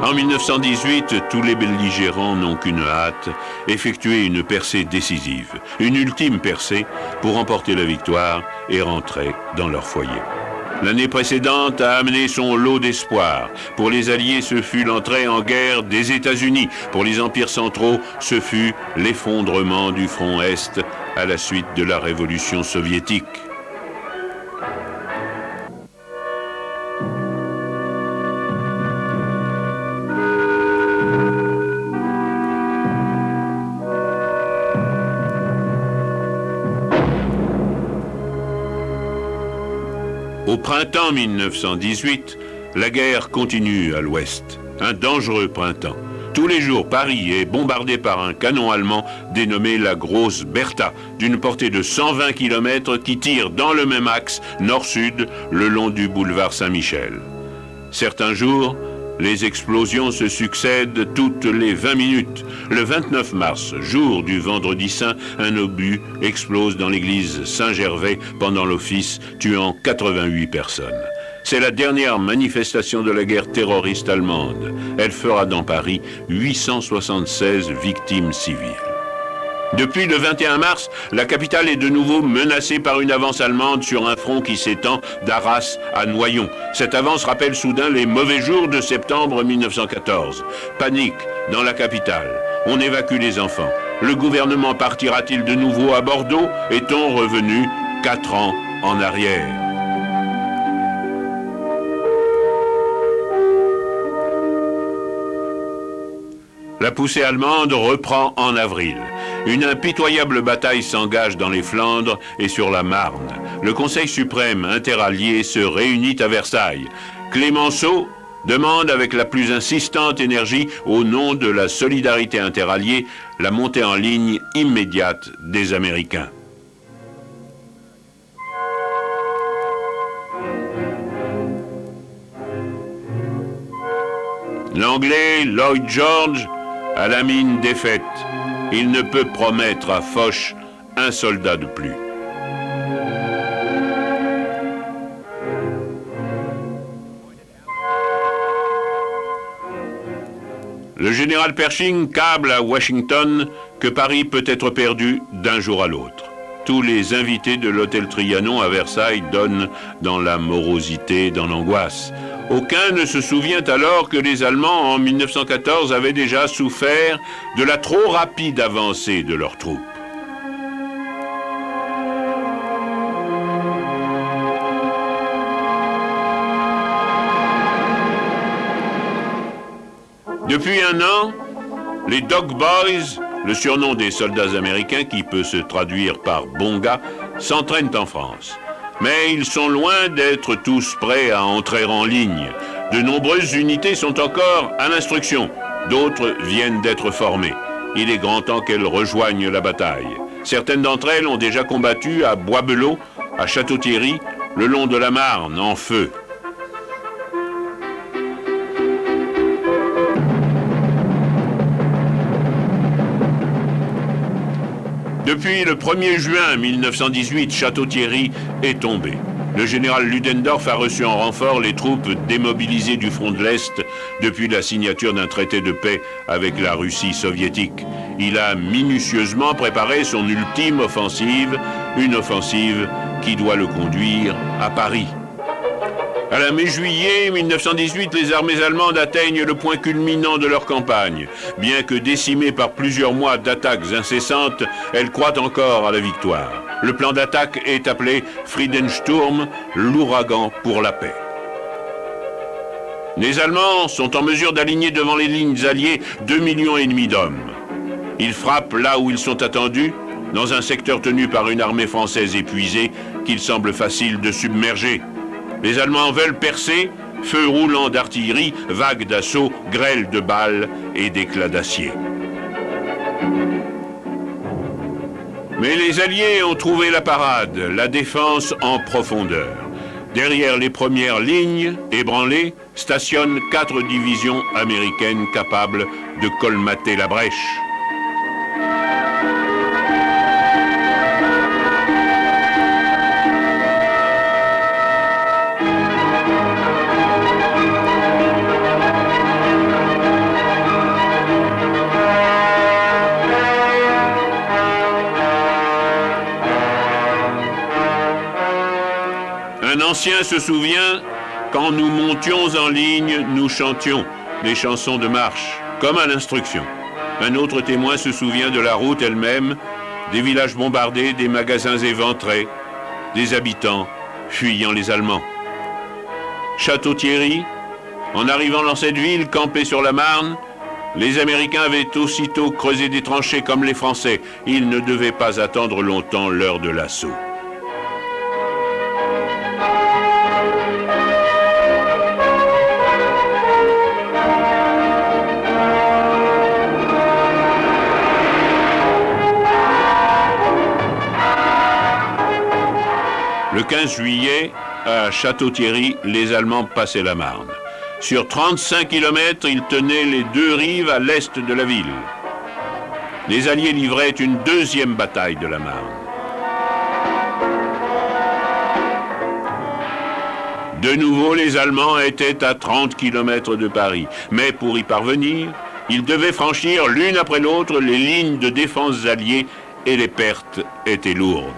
En 1918, tous les belligérants n'ont qu'une hâte, effectuer une percée décisive, une ultime percée pour remporter la victoire et rentrer dans leur foyer. L'année précédente a amené son lot d'espoir. Pour les Alliés, ce fut l'entrée en guerre des États-Unis. Pour les empires centraux, ce fut l'effondrement du front Est à la suite de la révolution soviétique. Au printemps 1918, la guerre continue à l'ouest. Un dangereux printemps. Tous les jours, Paris est bombardé par un canon allemand dénommé la Grosse Bertha, d'une portée de 120 km qui tire dans le même axe nord-sud le long du boulevard Saint-Michel. Certains jours, les explosions se succèdent toutes les 20 minutes. Le 29 mars, jour du Vendredi Saint, un obus explose dans l'église Saint-Gervais pendant l'office, tuant 88 personnes. C'est la dernière manifestation de la guerre terroriste allemande. Elle fera dans Paris 876 victimes civiles. Depuis le 21 mars, la capitale est de nouveau menacée par une avance allemande sur un front qui s'étend d'Arras à Noyon. Cette avance rappelle soudain les mauvais jours de septembre 1914. Panique dans la capitale. On évacue les enfants. Le gouvernement partira-t-il de nouveau à Bordeaux? Est-on revenu 4 ans en arrière? La poussée allemande reprend en avril. Une impitoyable bataille s'engage dans les Flandres et sur la Marne. Le Conseil suprême interallié se réunit à Versailles. Clémenceau demande avec la plus insistante énergie, au nom de la solidarité interalliée, la montée en ligne immédiate des Américains. L'Anglais Lloyd George a la mine défaite. Il ne peut promettre à Foch un soldat de plus. Le général Pershing câble à Washington que Paris peut être perdu d'un jour à l'autre. Tous les invités de l'hôtel Trianon à Versailles donnent dans la morosité, dans l'angoisse. Aucun ne se souvient alors que les Allemands, en 1914, avaient déjà souffert de la trop rapide avancée de leurs troupes. Depuis un an, les Dog Boys, le surnom des soldats américains qui peut se traduire par bon gars, s'entraînent en France. Mais ils sont loin d'être tous prêts à entrer en ligne. De nombreuses unités sont encore à l'instruction. D'autres viennent d'être formées. Il est grand temps qu'elles rejoignent la bataille. Certaines d'entre elles ont déjà combattu à Boisbelot, à Château-Thierry, le long de la Marne, en feu. Depuis le 1er juin 1918, Château-Thierry est tombé. Le général Ludendorff a reçu en renfort les troupes démobilisées du front de l'Est depuis la signature d'un traité de paix avec la Russie soviétique. Il a minutieusement préparé son ultime offensive, une offensive qui doit le conduire à Paris. À la mi-juillet 1918, les armées allemandes atteignent le point culminant de leur campagne. Bien que décimées par plusieurs mois d'attaques incessantes, elles croient encore à la victoire. Le plan d'attaque est appelé Friedensturm, l'ouragan pour la paix. Les Allemands sont en mesure d'aligner devant les lignes alliées 2,5 millions d'hommes. Ils frappent là où ils sont attendus, dans un secteur tenu par une armée française épuisée qu'il semble facile de submerger. Les Allemands veulent percer, feu roulant d'artillerie, vagues d'assaut, grêle de balles et d'éclats d'acier. Mais les Alliés ont trouvé la parade, la défense en profondeur. Derrière les premières lignes, ébranlées, stationnent 4 divisions américaines capables de colmater la brèche. ancien se souvient, quand nous montions en ligne, nous chantions des chansons de marche, comme à l'instruction. Un autre témoin se souvient de la route elle-même, des villages bombardés, des magasins éventrés, des habitants fuyant les Allemands. Château-Thierry, en arrivant dans cette ville campée sur la Marne, les Américains avaient aussitôt creusé des tranchées comme les Français. Ils ne devaient pas attendre longtemps l'heure de l'assaut. Le 15 juillet, à Château-Thierry, les Allemands passaient la Marne. Sur 35 km, ils tenaient les deux rives à l'est de la ville. Les Alliés livraient une deuxième bataille de la Marne. De nouveau, les Allemands étaient à 30 km de Paris. Mais pour y parvenir, ils devaient franchir l'une après l'autre les lignes de défense alliées et les pertes étaient lourdes.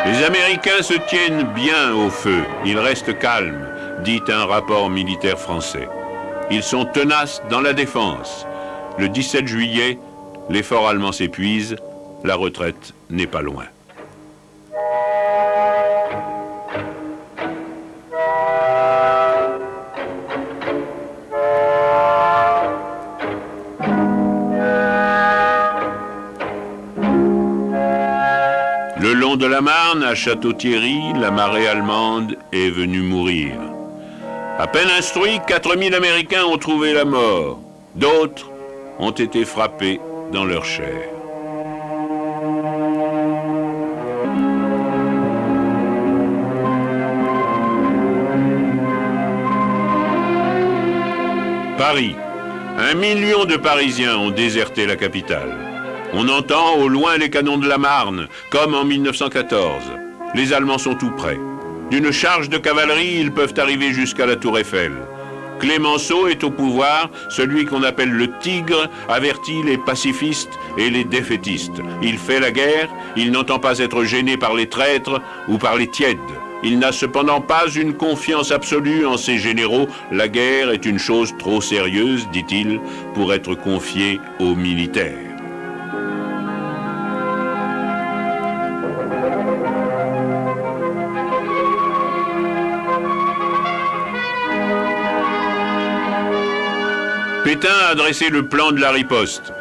Les Américains se tiennent bien au feu, ils restent calmes, dit un rapport militaire français. Ils sont tenaces dans la défense. Le 17 juillet, l'effort allemand s'épuise, la retraite n'est pas loin. Le long de la Marne, à Château-Thierry, la marée allemande est venue mourir. À peine instruits, 4000 Américains ont trouvé la mort. D'autres ont été frappés dans leur chair. Paris. 1 million de Parisiens ont déserté la capitale. On entend au loin les canons de la Marne, comme en 1914. Les Allemands sont tout près. D'une charge de cavalerie, ils peuvent arriver jusqu'à la Tour Eiffel. Clémenceau est au pouvoir, celui qu'on appelle le Tigre, avertit les pacifistes et les défaitistes. Il fait la guerre, il n'entend pas être gêné par les traîtres ou par les tièdes. Il n'a cependant pas une confiance absolue en ses généraux. La guerre est une chose trop sérieuse, dit-il, pour être confiée aux militaires. Pétain a dressé le plan de la riposte.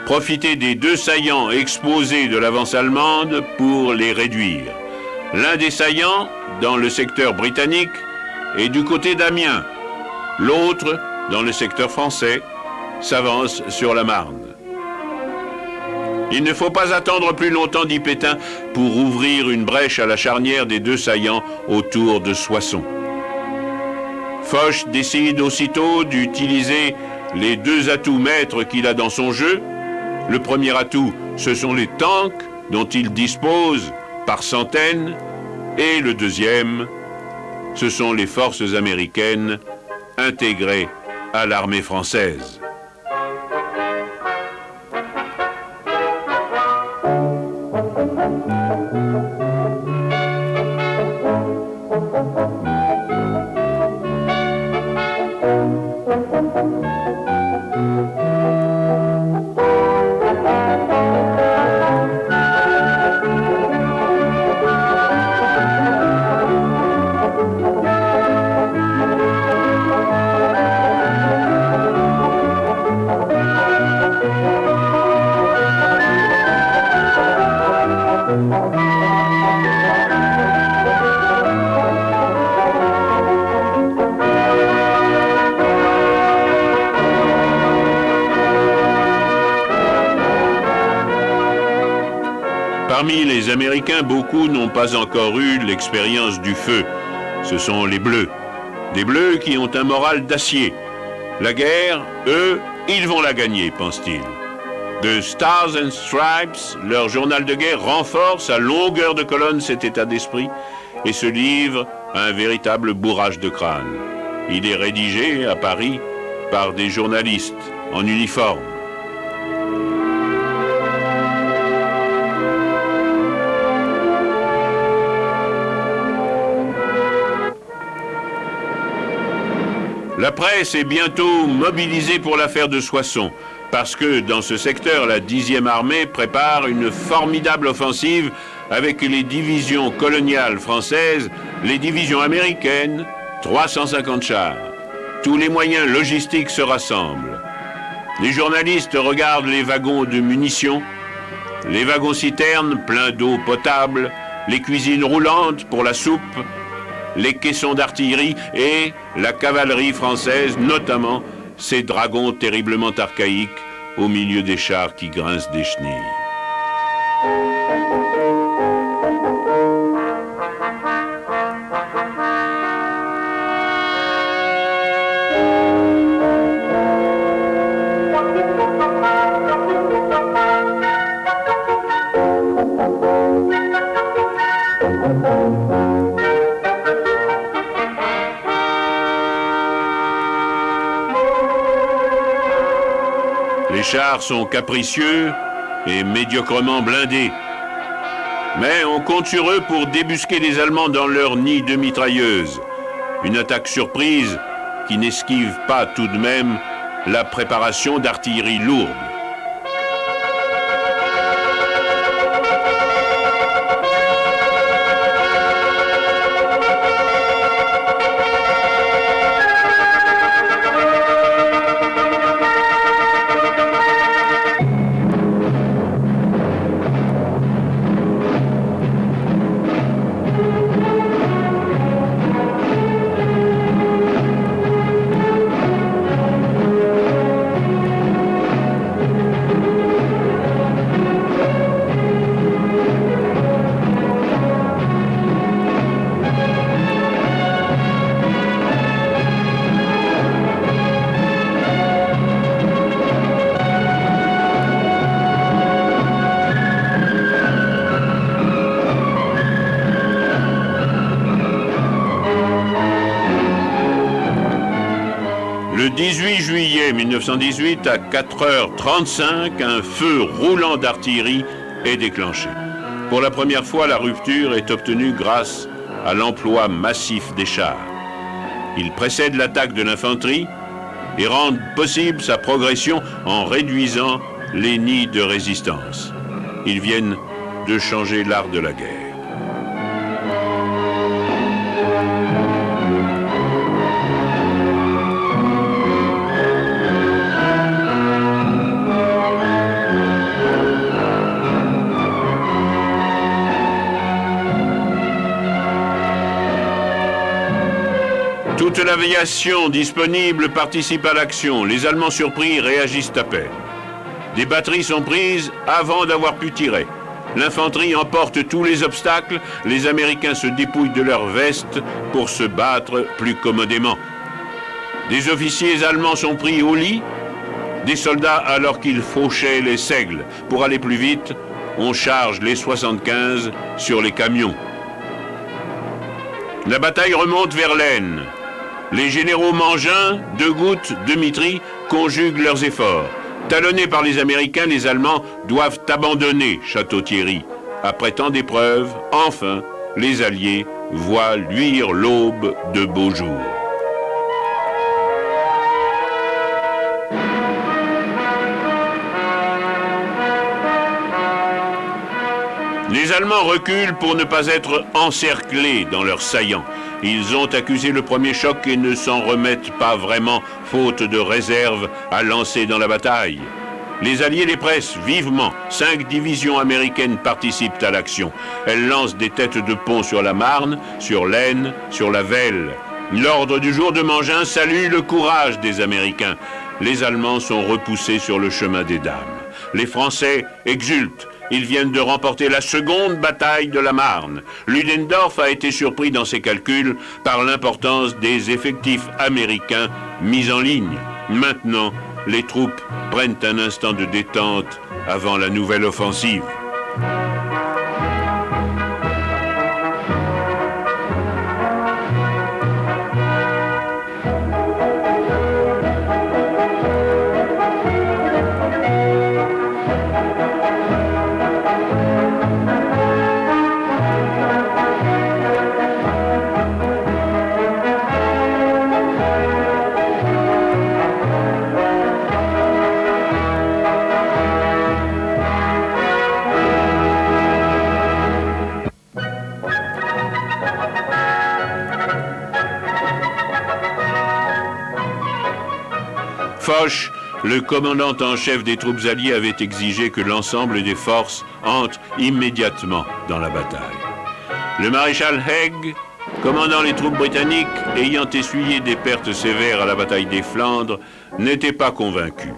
Profiter des 2 saillants exposés de l'avance allemande pour les réduire. L'un des saillants, dans le secteur britannique, est du côté d'Amiens. L'autre, dans le secteur français, s'avance sur la Marne. Il ne faut pas attendre plus longtemps, dit Pétain, pour ouvrir une brèche à la charnière des 2 saillants autour de Soissons. Foch décide aussitôt d'utiliser les 2 atouts maîtres qu'il a dans son jeu. Le premier atout, ce sont les tanks dont il dispose par centaines, et le deuxième, ce sont les forces américaines intégrées à l'armée française. Parmi les Américains, beaucoup n'ont pas encore eu l'expérience du feu. Ce sont les Bleus. Des Bleus qui ont un moral d'acier. La guerre, eux, Ils vont la gagner, pense-t-il. The Stars and Stripes, leur journal de guerre, renforce à longueur de colonne cet état d'esprit et se livre à un véritable bourrage de crâne. Il est rédigé à Paris par des journalistes en uniforme. La presse est bientôt mobilisée pour l'affaire de Soissons, parce que dans ce secteur, la 10e armée prépare une formidable offensive avec les divisions coloniales françaises, les divisions américaines, 350 chars. Tous les moyens logistiques se rassemblent. Les journalistes regardent les wagons de munitions, les wagons-citernes pleins d'eau potable, les cuisines roulantes pour la soupe, les caissons d'artillerie et la cavalerie française, notamment ces dragons terriblement archaïques au milieu des chars qui grincent des chenilles. Les chars sont capricieux et médiocrement blindés. Mais on compte sur eux pour débusquer les Allemands dans leur nid de mitrailleuses. Une attaque surprise qui n'esquive pas tout de même la préparation d'artillerie lourde. Le 18 juillet 1918, à 4h35, un feu roulant d'artillerie est déclenché. Pour la première fois, la rupture est obtenue grâce à l'emploi massif des chars. Ils précèdent l'attaque de l'infanterie et rendent possible sa progression en réduisant les nids de résistance. Ils viennent de changer l'art de la guerre. Toute l'aviation disponible participe à l'action. Les Allemands surpris réagissent à peine. Des batteries sont prises avant d'avoir pu tirer. L'infanterie emporte tous les obstacles. Les Américains se dépouillent de leurs vestes pour se battre plus commodément. Des officiers allemands sont pris au lit. Des soldats, alors qu'ils fauchaient les seigles pour aller plus vite, on charge les 75 sur les camions. La bataille remonte vers l'Aisne. Les généraux Mangin, Degout, Demitry conjuguent leurs efforts. Talonnés par les Américains, les Allemands doivent abandonner Château-Thierry. Après tant d'épreuves, enfin, les Alliés voient luire l'aube de beaux jours. Les Allemands reculent pour ne pas être encerclés dans leurs saillants. Ils ont accusé le premier choc et ne s'en remettent pas vraiment, faute de réserve à lancer dans la bataille. Les Alliés les pressent vivement. 5 divisions américaines participent à l'action. Elles lancent des têtes de pont sur la Marne, sur l'Aisne, sur la Vesle. L'ordre du jour de Mangin salue le courage des Américains. Les Allemands sont repoussés sur le chemin des Dames. Les Français exultent. Ils viennent de remporter la seconde bataille de la Marne. Ludendorff a été surpris dans ses calculs par l'importance des effectifs américains mis en ligne. Maintenant, les troupes prennent un instant de détente avant la nouvelle offensive. Foch, le commandant en chef des troupes alliées, avait exigé que l'ensemble des forces entrent immédiatement dans la bataille. Le maréchal Haig, commandant les troupes britanniques, ayant essuyé des pertes sévères à la bataille des Flandres, n'était pas convaincu.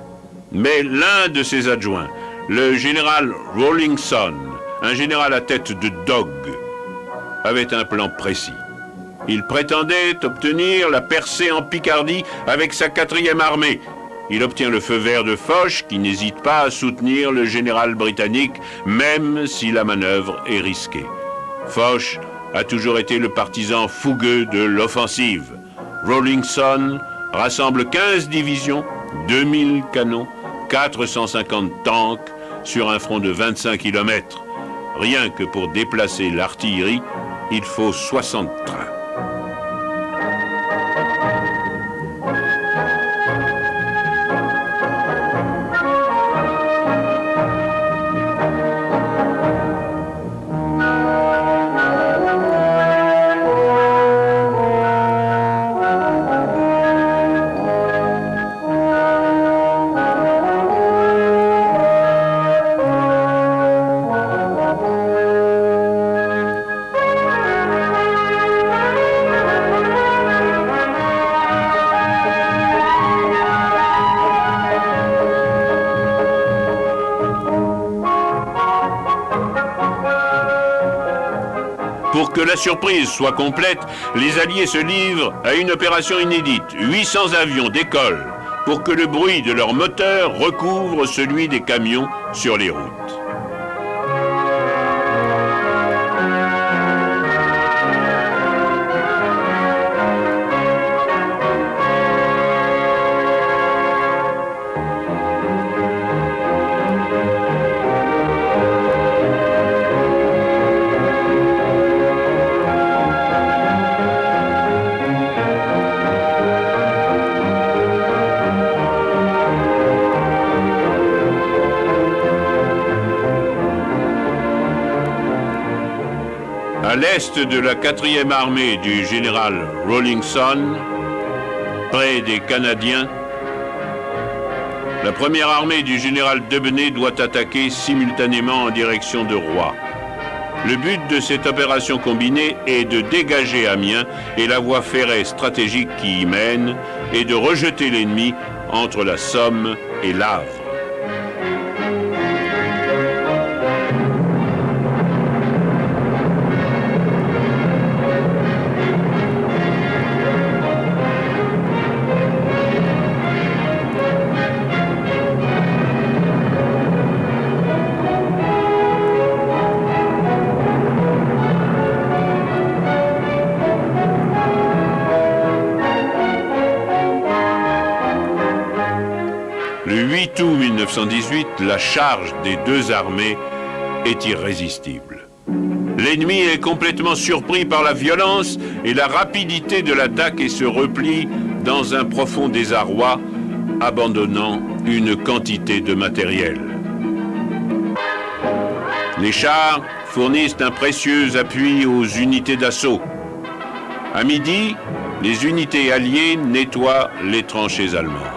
Mais l'un de ses adjoints, le général Rawlinson, un général à tête de dogue, avait un plan précis. Il prétendait obtenir la percée en Picardie avec sa 4e armée. Il obtient le feu vert de Foch, qui n'hésite pas à soutenir le général britannique, même si la manœuvre est risquée. Foch a toujours été le partisan fougueux de l'offensive. Rawlinson rassemble 15 divisions, 2000 canons, 450 tanks sur un front de 25 km. Rien que pour déplacer l'artillerie, il faut 60 trains. Pour que la surprise soit complète, les Alliés se livrent à une opération inédite. 800 avions décollent pour que le bruit de leurs moteurs recouvre celui des camions sur les routes. À l'est de la 4e armée du général Rawlinson, près des Canadiens, la 1re armée du général Debeney doit attaquer simultanément en direction de Roye. Le but de cette opération combinée est de dégager Amiens et la voie ferrée stratégique qui y mène et de rejeter l'ennemi entre la Somme et l'Avre. Le 8 août 1918, la charge des deux armées est irrésistible. L'ennemi est complètement surpris par la violence et la rapidité de l'attaque et se replie dans un profond désarroi, abandonnant une quantité de matériel. Les chars fournissent un précieux appui aux unités d'assaut. À midi, les unités alliées nettoient les tranchées allemandes.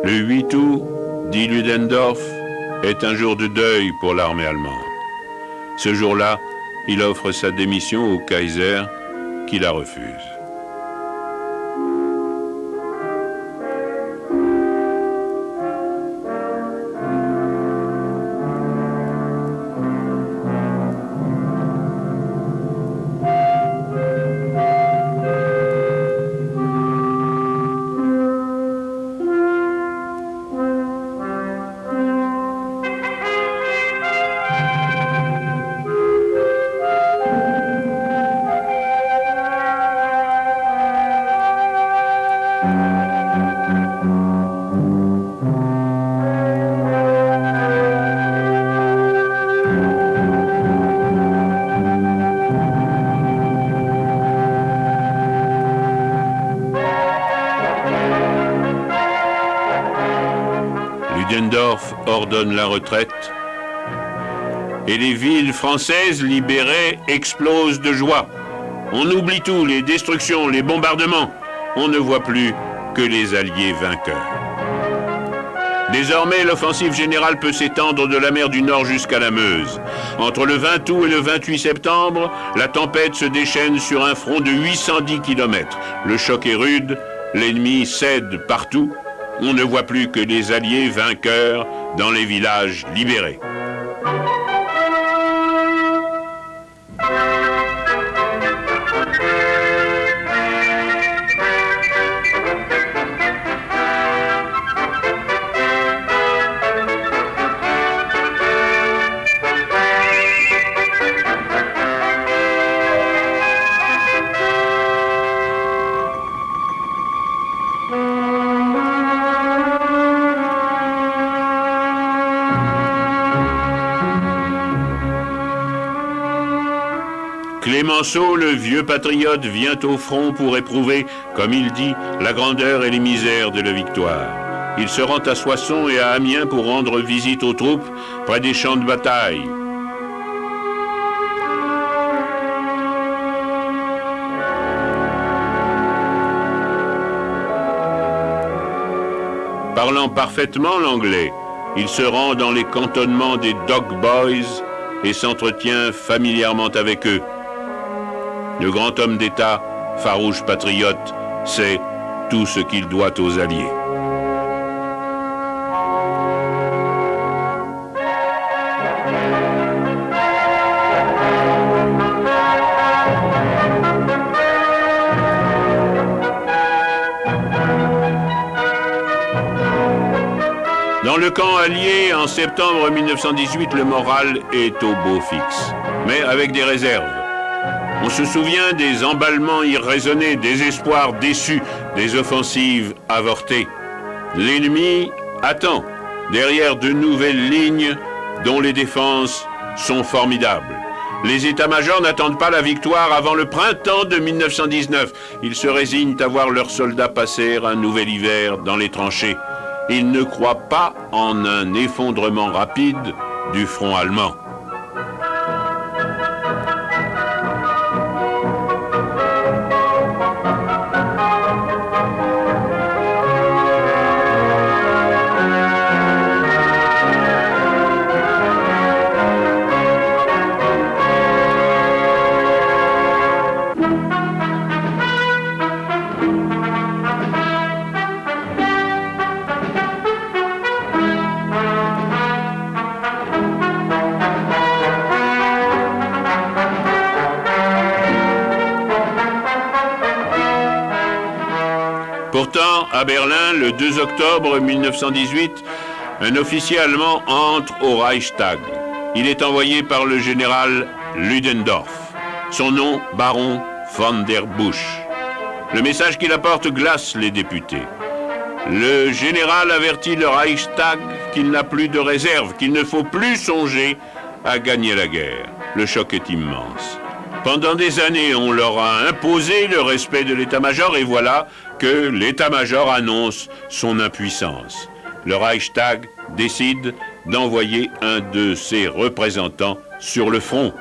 Le 8 août, dit Ludendorff, est un jour de deuil pour l'armée allemande. Ce jour-là, il offre sa démission au Kaiser, qui la refuse. Ludendorff ordonne la retraite et les villes françaises libérées explosent de joie. On oublie tout, les destructions, les bombardements. On ne voit plus que les Alliés vainqueurs. Désormais, l'offensive générale peut s'étendre de la mer du Nord jusqu'à la Meuse. Entre le 20 août et le 28 septembre, la tempête se déchaîne sur un front de 810 km. Le choc est rude, l'ennemi cède partout. On ne voit plus que les Alliés vainqueurs dans les villages libérés. Clémenceau, le vieux patriote, vient au front pour éprouver, comme il dit, la grandeur et les misères de la victoire. Il se rend à Soissons et à Amiens pour rendre visite aux troupes près des champs de bataille. Parlant parfaitement l'anglais, il se rend dans les cantonnements des Dog Boys et s'entretient familièrement avec eux. Le grand homme d'État, farouche patriote, sait tout ce qu'il doit aux Alliés. Dans le camp allié, en septembre 1918, le moral est au beau fixe, mais avec des réserves. On se souvient des emballements irraisonnés, des espoirs déçus, des offensives avortées. L'ennemi attend, derrière de nouvelles lignes dont les défenses sont formidables. Les états-majors n'attendent pas la victoire avant le printemps de 1919. Ils se résignent à voir leurs soldats passer un nouvel hiver dans les tranchées. Ils ne croient pas en un effondrement rapide du front allemand. Pourtant, à Berlin, le 2 octobre 1918, un officier allemand entre au Reichstag. Il est envoyé par le général Ludendorff. Son nom, baron von der Busch. Le message qu'il apporte glace les députés. Le général avertit le Reichstag qu'il n'a plus de réserve, qu'il ne faut plus songer à gagner la guerre. Le choc est immense. Pendant des années, on leur a imposé le respect de l'état-major et voilà que l'état-major annonce son impuissance. Le Reichstag décide d'envoyer un de ses représentants sur le front.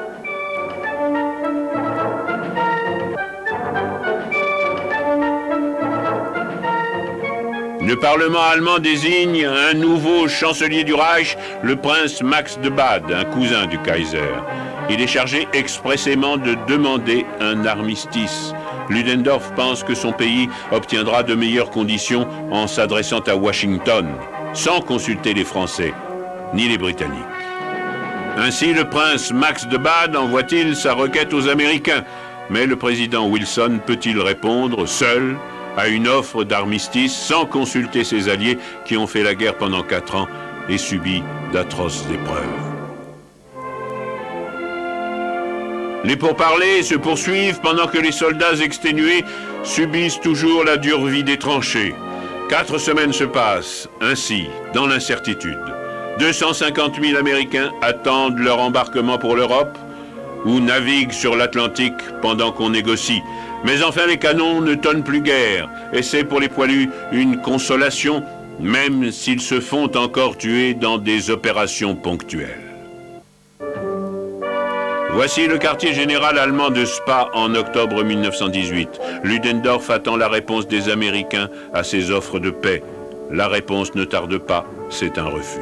Le Parlement allemand désigne un nouveau chancelier du Reich, le prince Max de Bade, un cousin du Kaiser. Il est chargé expressément de demander un armistice. Ludendorff pense que son pays obtiendra de meilleures conditions en s'adressant à Washington, sans consulter les Français ni les Britanniques. Ainsi, le prince Max de Bade envoie-t-il sa requête aux Américains. Mais le président Wilson peut-il répondre seul à une offre d'armistice sans consulter ses alliés qui ont fait la guerre pendant 4 ans et subi d'atroces épreuves? Les pourparlers se poursuivent pendant que les soldats exténués subissent toujours la dure vie des tranchées. 4 semaines se passent, ainsi, dans l'incertitude. 250 000 Américains attendent leur embarquement pour l'Europe ou naviguent sur l'Atlantique pendant qu'on négocie. Mais enfin, les canons ne tonnent plus guère, et c'est pour les poilus une consolation, même s'ils se font encore tuer dans des opérations ponctuelles. Voici le quartier général allemand de Spa en octobre 1918. Ludendorff attend la réponse des Américains à ses offres de paix. La réponse ne tarde pas, c'est un refus.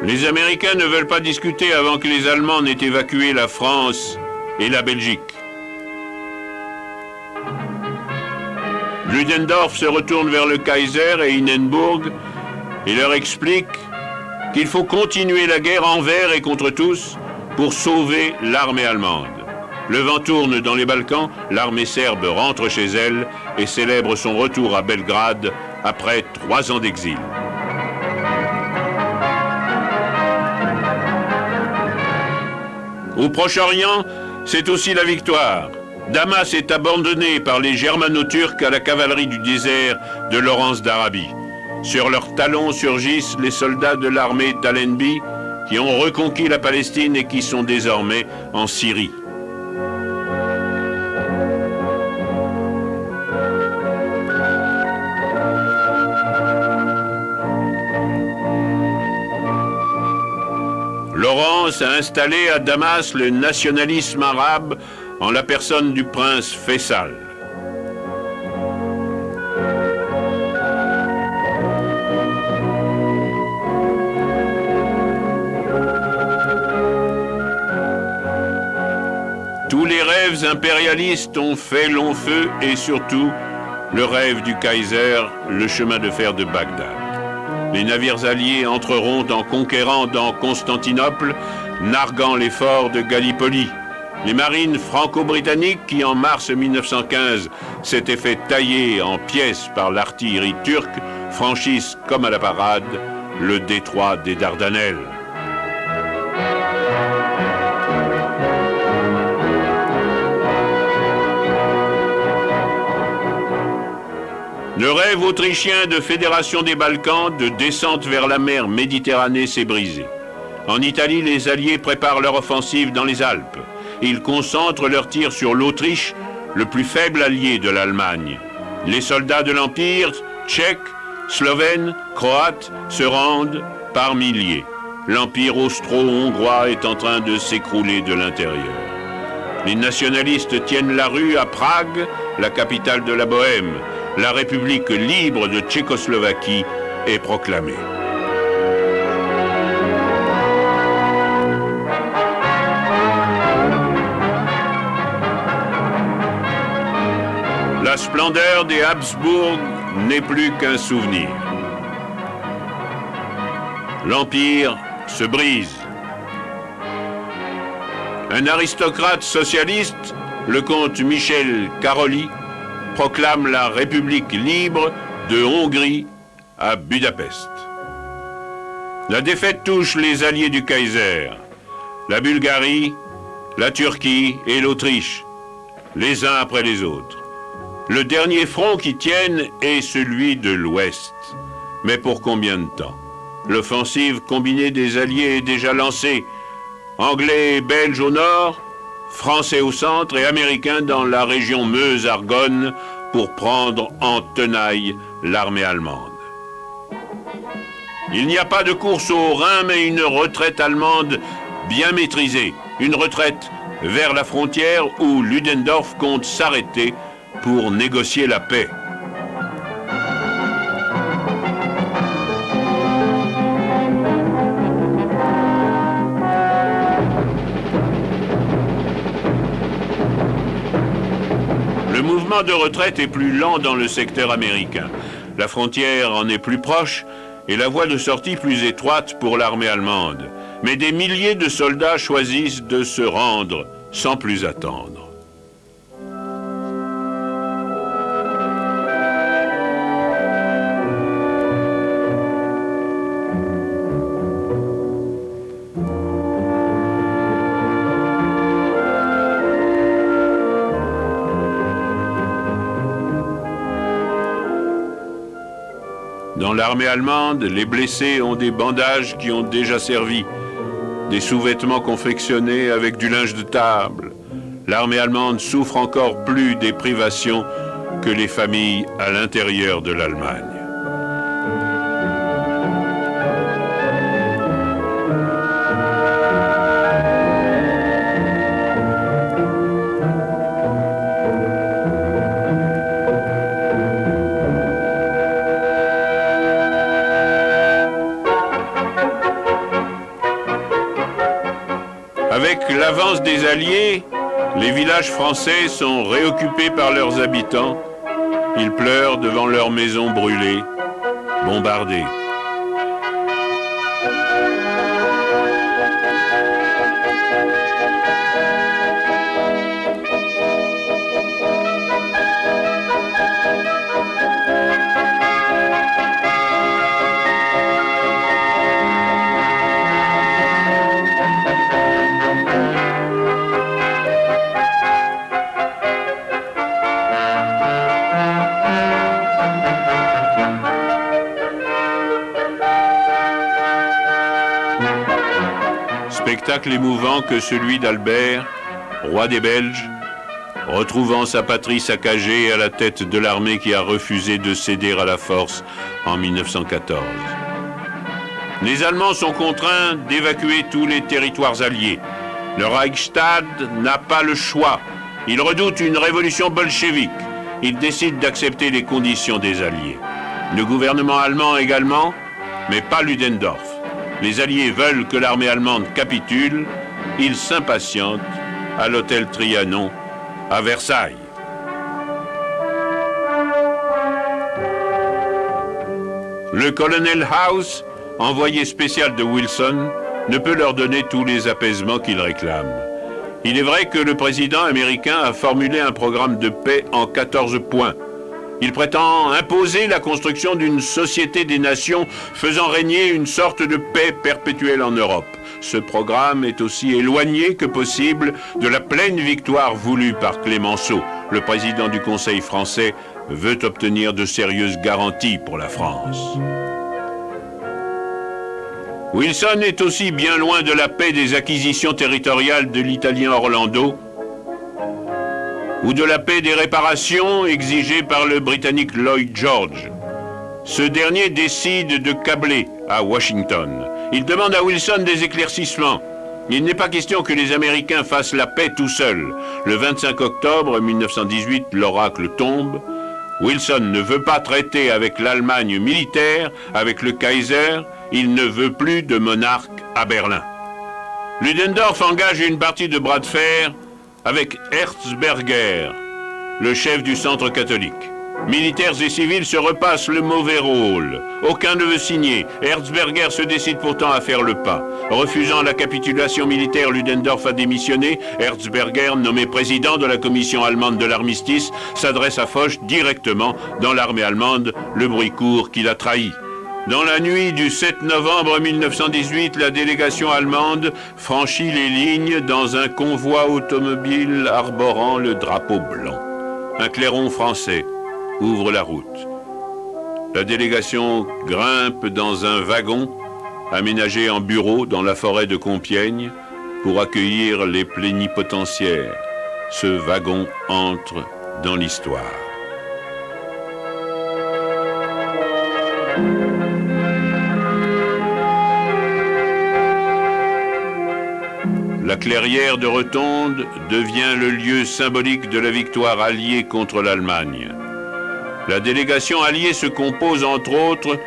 Les Américains ne veulent pas discuter avant que les Allemands n'aient évacué la France et la Belgique. Ludendorff se retourne vers le Kaiser et Hindenburg et leur explique qu'il faut continuer la guerre envers et contre tous pour sauver l'armée allemande. Le vent tourne dans les Balkans, l'armée serbe rentre chez elle et célèbre son retour à Belgrade après 3 ans d'exil. Au Proche-Orient, c'est aussi la victoire. Damas est abandonné par les Germano-Turcs à la cavalerie du désert de Laurence d'Arabie. Sur leurs talons surgissent les soldats de l'armée d'Allenby qui ont reconquis la Palestine et qui sont désormais en Syrie. Laurence a installé à Damas le nationalisme arabe en la personne du prince Faisal. Tous les rêves impérialistes ont fait long feu et surtout le rêve du Kaiser, le chemin de fer de Bagdad. Les navires alliés entreront en conquérant dans Constantinople, narguant les forts de Gallipoli. Les marines franco-britanniques qui, en mars 1915, s'étaient fait tailler en pièces par l'artillerie turque, franchissent comme à la parade le détroit des Dardanelles. Le rêve autrichien de fédération des Balkans, de descente vers la mer Méditerranée s'est brisé. En Italie, les Alliés préparent leur offensive dans les Alpes. Ils concentrent leurs tirs sur l'Autriche, le plus faible allié de l'Allemagne. Les soldats de l'Empire, tchèques, slovènes, croates, se rendent par milliers. L'Empire austro-hongrois est en train de s'écrouler de l'intérieur. Les nationalistes tiennent la rue à Prague, la capitale de la Bohême. La République libre de Tchécoslovaquie est proclamée. La splendeur des Habsbourg n'est plus qu'un souvenir. L'Empire se brise. Un aristocrate socialiste, le comte Michel Karolyi, proclame la République libre de Hongrie à Budapest. La défaite touche les alliés du Kaiser, la Bulgarie, la Turquie et l'Autriche, les uns après les autres. Le dernier front qui tienne est celui de l'Ouest. Mais pour combien de temps? L'offensive combinée des Alliés est déjà lancée. Anglais et Belges au nord, Français au centre et Américains dans la région Meuse-Argonne pour prendre en tenaille l'armée allemande. Il n'y a pas de course au Rhin, mais une retraite allemande bien maîtrisée. Une retraite vers la frontière où Ludendorff compte s'arrêter pour négocier la paix. Le mouvement de retraite est plus lent dans le secteur américain. La frontière en est plus proche et la voie de sortie plus étroite pour l'armée allemande. Mais des milliers de soldats choisissent de se rendre sans plus attendre. Dans l'armée allemande, les blessés ont des bandages qui ont déjà servi, des sous-vêtements confectionnés avec du linge de table. L'armée allemande souffre encore plus des privations que les familles à l'intérieur de l'Allemagne. Avec l'avance des Alliés, les villages français sont réoccupés par leurs habitants. Ils pleurent devant leurs maisons brûlées, bombardées. Spectacle émouvant que celui d'Albert, roi des Belges, retrouvant sa patrie saccagée à la tête de l'armée qui a refusé de céder à la force en 1914. Les Allemands sont contraints d'évacuer tous les territoires alliés. Le Reichstag n'a pas le choix. Il redoute une révolution bolchevique. Il décide d'accepter les conditions des Alliés. Le gouvernement allemand également, mais pas Ludendorff. Les Alliés veulent que l'armée allemande capitule. Ils s'impatientent à l'hôtel Trianon, à Versailles. Le colonel House, envoyé spécial de Wilson, ne peut leur donner tous les apaisements qu'ils réclament. Il est vrai que le président américain a formulé un programme de paix en 14 points. Il prétend imposer la construction d'une société des nations faisant régner une sorte de paix perpétuelle en Europe. Ce programme est aussi éloigné que possible de la pleine victoire voulue par Clémenceau. Le président du Conseil français veut obtenir de sérieuses garanties pour la France. Wilson est aussi bien loin de la paix des acquisitions territoriales de l'Italien Orlando ou de la paix des réparations exigées par le Britannique Lloyd George. Ce dernier décide de câbler à Washington. Il demande à Wilson des éclaircissements. Il n'est pas question que les Américains fassent la paix tout seuls. Le 25 octobre 1918, l'oracle tombe. Wilson ne veut pas traiter avec l'Allemagne militaire, avec le Kaiser. Il ne veut plus de monarque à Berlin. Ludendorff engage une partie de bras de fer avec Erzberger, le chef du centre catholique. Militaires et civils se repassent le mauvais rôle. Aucun ne veut signer. Erzberger se décide pourtant à faire le pas. Refusant la capitulation militaire, Ludendorff a démissionné. Erzberger, nommé président de la commission allemande de l'armistice, s'adresse à Foch directement dans l'armée allemande. Le bruit court qu'il a trahi. Dans la nuit du 7 novembre 1918, la délégation allemande franchit les lignes dans un convoi automobile arborant le drapeau blanc. Un clairon français ouvre la route. La délégation grimpe dans un wagon aménagé en bureau dans la forêt de Compiègne pour accueillir les plénipotentiaires. Ce wagon entre dans l'histoire. la clairière de Rotonde devient le lieu symbolique de la victoire alliée contre l'Allemagne. La délégation alliée se compose entre autres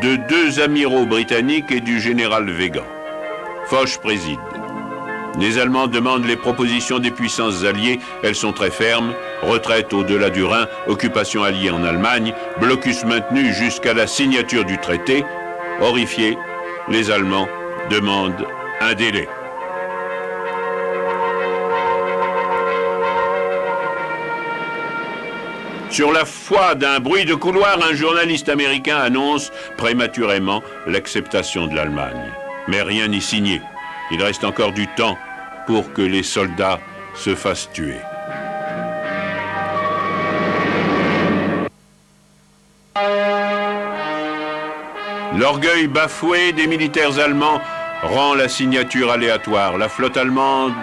de 2 amiraux britanniques et du général Weygand. Foch préside. Les Allemands demandent les propositions des puissances alliées, elles sont très fermes. Retraite au-delà du Rhin, occupation alliée en Allemagne, blocus maintenu jusqu'à la signature du traité. Horrifiés, les Allemands demandent un délai. Sur la foi d'un bruit de couloir, un journaliste américain annonce prématurément l'acceptation de l'Allemagne. Mais rien n'est signé. Il reste encore du temps pour que les soldats se fassent tuer. L'orgueil bafoué des militaires allemands rend la signature aléatoire. La flotte allemande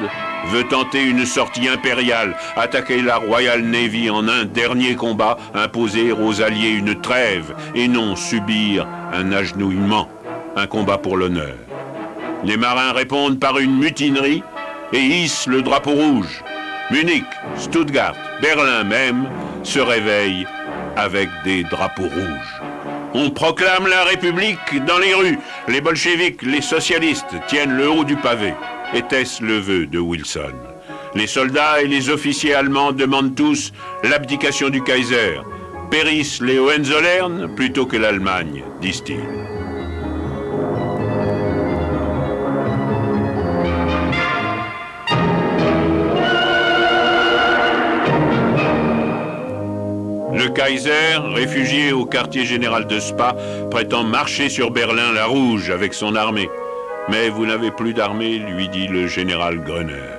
veut tenter une sortie impériale, attaquer la Royal Navy en un dernier combat, imposer aux Alliés une trêve et non subir un agenouillement, un combat pour l'honneur. Les marins répondent par une mutinerie et hissent le drapeau rouge. Munich, Stuttgart, Berlin même se réveillent avec des drapeaux rouges. On proclame la République dans les rues. Les bolcheviks, les socialistes tiennent le haut du pavé. Était-ce le vœu de Wilson? Les soldats et les officiers allemands demandent tous l'abdication du Kaiser. Périssent les Hohenzollern plutôt que l'Allemagne, disent-ils. Le Kaiser, réfugié au quartier général de Spa, prétend marcher sur Berlin la Rouge avec son armée. Mais vous n'avez plus d'armée, lui dit le général Gröner.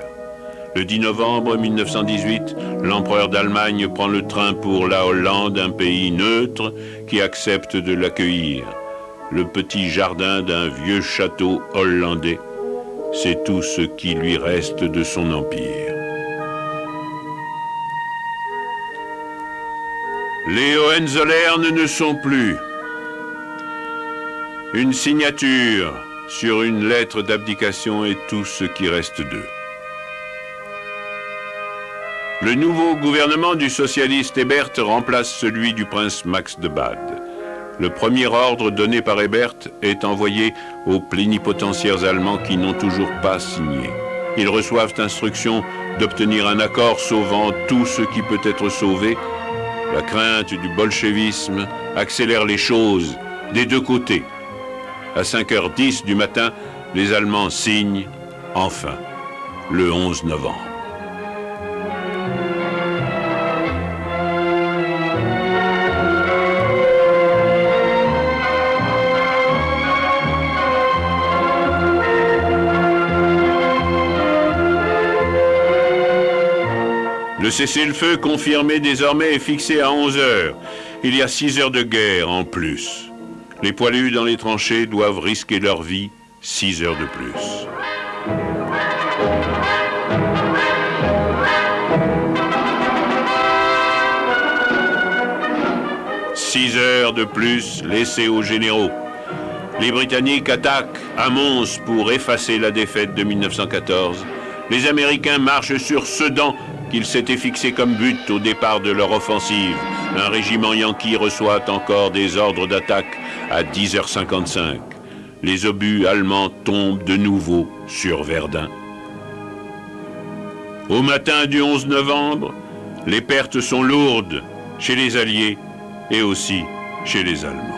Le 10 novembre 1918, l'empereur d'Allemagne prend le train pour la Hollande, un pays neutre qui accepte de l'accueillir. Le petit jardin d'un vieux château hollandais, c'est tout ce qui lui reste de son empire. Les Hohenzollern ne sont plus. Une signature sur une lettre d'abdication est tout ce qui reste d'eux. Le nouveau gouvernement du socialiste Ebert remplace celui du prince Max de Bade. Le premier ordre donné par Ebert est envoyé aux plénipotentiaires allemands qui n'ont toujours pas signé. Ils reçoivent instruction d'obtenir un accord sauvant tout ce qui peut être sauvé. La crainte du bolchevisme accélère les choses des deux côtés. À 5h10 du matin, les Allemands signent, enfin, le 11 novembre. Le cessez-le-feu confirmé désormais est fixé à 11 heures. Il y a 6 heures de guerre en plus. Les poilus dans les tranchées doivent risquer leur vie 6 heures de plus. Six heures de plus laissées aux généraux. Les Britanniques attaquent à Mons pour effacer la défaite de 1914. Les Américains marchent sur Sedan, qu'ils s'étaient fixés comme but au départ de leur offensive. Un régiment yankee reçoit encore des ordres d'attaque à 10h55. Les obus allemands tombent de nouveau sur Verdun. Au matin du 11 novembre, les pertes sont lourdes chez les Alliés et aussi chez les Allemands.